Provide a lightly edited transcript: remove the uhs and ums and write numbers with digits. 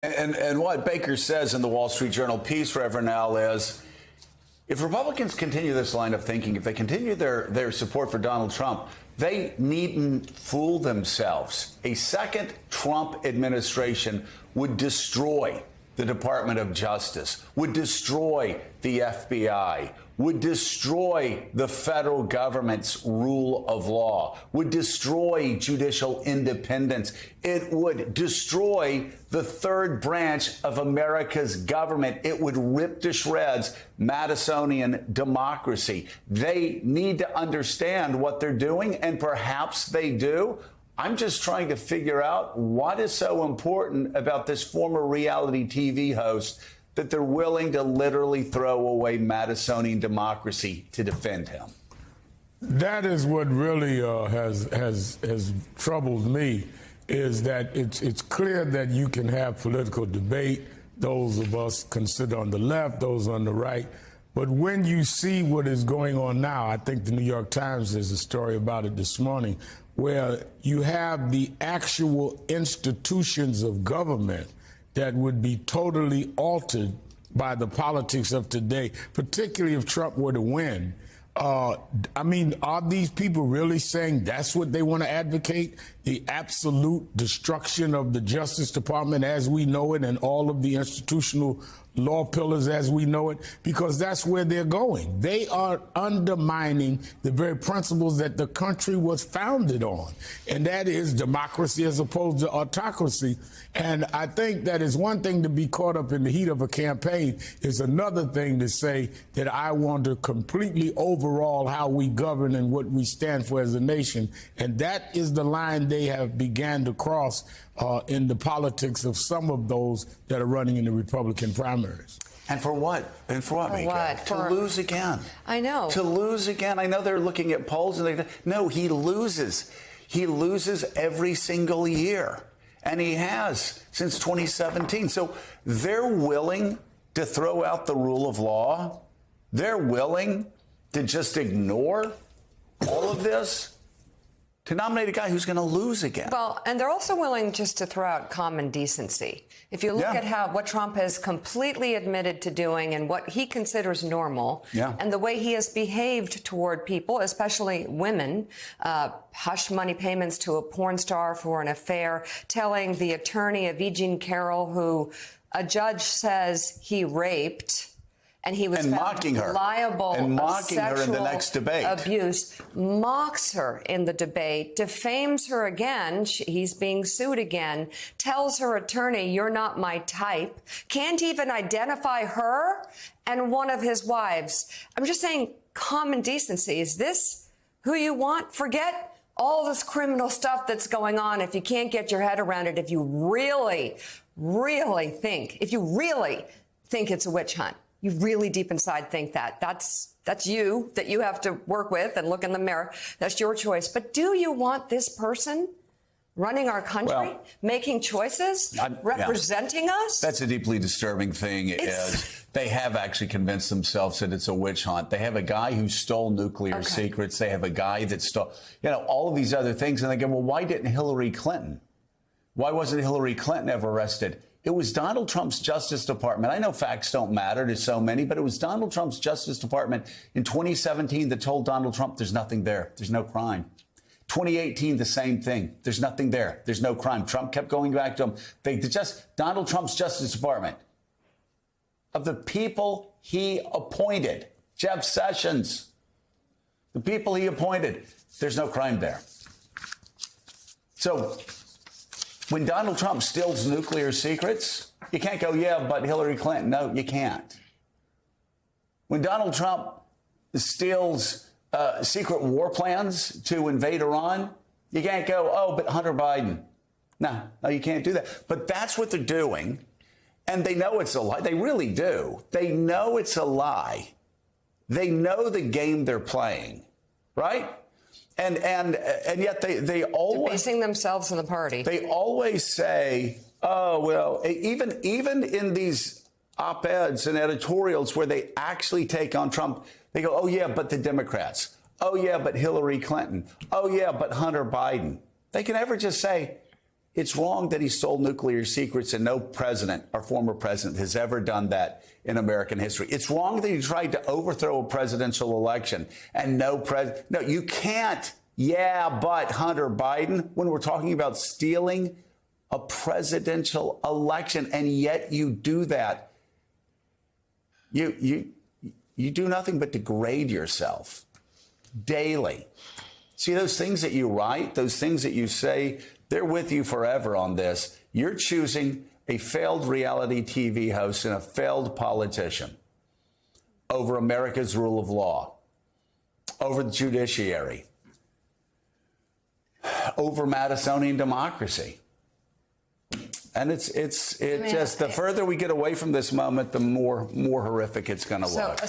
And what Baker says in the Wall Street Journal piece, Reverend Al, is if Republicans continue this line of thinking, if they continue their support for Donald Trump, they needn't fool themselves. A second Trump administration would destroy the Department of Justice, would destroy the FBI, would destroy the federal government's rule of law, would destroy judicial independence. It would destroy the third branch of America's government. It would rip to shreds Madisonian democracy. They need to understand what they're doing, and perhaps they do. I'm just trying to figure out what is so important about this former reality TV host that they're willing to literally throw away Madisonian democracy to defend him. That is what really has troubled me, is that it's clear that you can have political debate, those of us considered on the left, those on the right. But when you see what is going on now, I think the New York Times has a story about it this morning, where you have the actual institutions of government that would be totally altered by the politics of today, particularly if Trump were to win. I mean, are these people really saying that's what they want to advocate? The absolute destruction of the Justice Department as we know it and all of the institutional law pillars as we know it, because that's where they're going. They are undermining the very principles that the country was founded on, and that is democracy as opposed to autocracy. And I think that is one thing to be caught up in the heat of a campaign. Is another thing to say that I want to completely overhaul how we govern and what we stand for as a nation. And that is the line they have began to cross in the politics of some of those that are running in the Republican primaries. And for what? And for what, Mika? To lose again. I know. To lose again. I know they're looking at polls and they no, he loses. He loses every single year. And he has since 2017. So they're willing to throw out the rule of law. They're willing to just ignore all of this to nominate a guy who's going to lose again. Well, and they're also willing just to throw out common decency. If you look at what Trump has completely admitted to doing and what he considers normal, and the way he has behaved toward people, especially women, hush money payments to a porn star for an affair, telling the attorney of E. Jean Carroll, who a judge says he raped, and he was and mocking her, liable and mocking her in the next debate. Abuse, mocks her in the debate, defames her again. He's being sued again. Tells her attorney, "You're not my type." Can't even identify her and one of his wives. I'm just saying, common decency. Is this who you want? Forget all this criminal stuff that's going on. If you can't get your head around it, if you really think it's a witch hunt. You really deep inside think that's you, that you have to work with and look in the mirror. That's your choice. But do you want this person running our country, making choices, representing us? That's a deeply disturbing thing. Is they have actually convinced themselves that it's a witch hunt. They have a guy who stole nuclear secrets. They have a guy that stole, all of these other things. And they go, well, why didn't Hillary Clinton? Why wasn't Hillary Clinton ever arrested? It was Donald Trump's Justice Department. I know facts don't matter to so many, but it was Donald Trump's Justice Department in 2017 that told Donald Trump there's nothing there. There's no crime. 2018, the same thing. There's nothing there. There's no crime. Trump kept going back to him. Donald Trump's Justice Department, of the people he appointed, Jeff Sessions, the people he appointed, there's no crime there. So when Donald Trump steals nuclear secrets, you can't go, but Hillary Clinton. No, you can't. When Donald Trump steals secret war plans to invade Iran, you can't go, but Hunter Biden. No, you can't do that. But that's what they're doing. And they know it's a lie. They really do. They know it's a lie. They know the game they're playing, right? And yet they always debasing themselves in the party. They always say, even in these op-eds and editorials where they actually take on Trump, they go, but the Democrats. But Hillary Clinton. But Hunter Biden. They can never just say, It's wrong that he stole nuclear secrets, and no president or former president has ever done that in American history. It's wrong that he tried to overthrow a presidential election, and no, you can't. Yeah, but Hunter Biden, when we're talking about stealing a presidential election, and yet you do that. You do nothing but degrade yourself daily. See, those things that you write, those things that you say, they're with you forever on this. You're choosing a failed reality TV host and a failed politician over America's rule of law, over the judiciary, over Madisonian democracy. And it's just the further we get away from this moment, the more horrific it's going to look.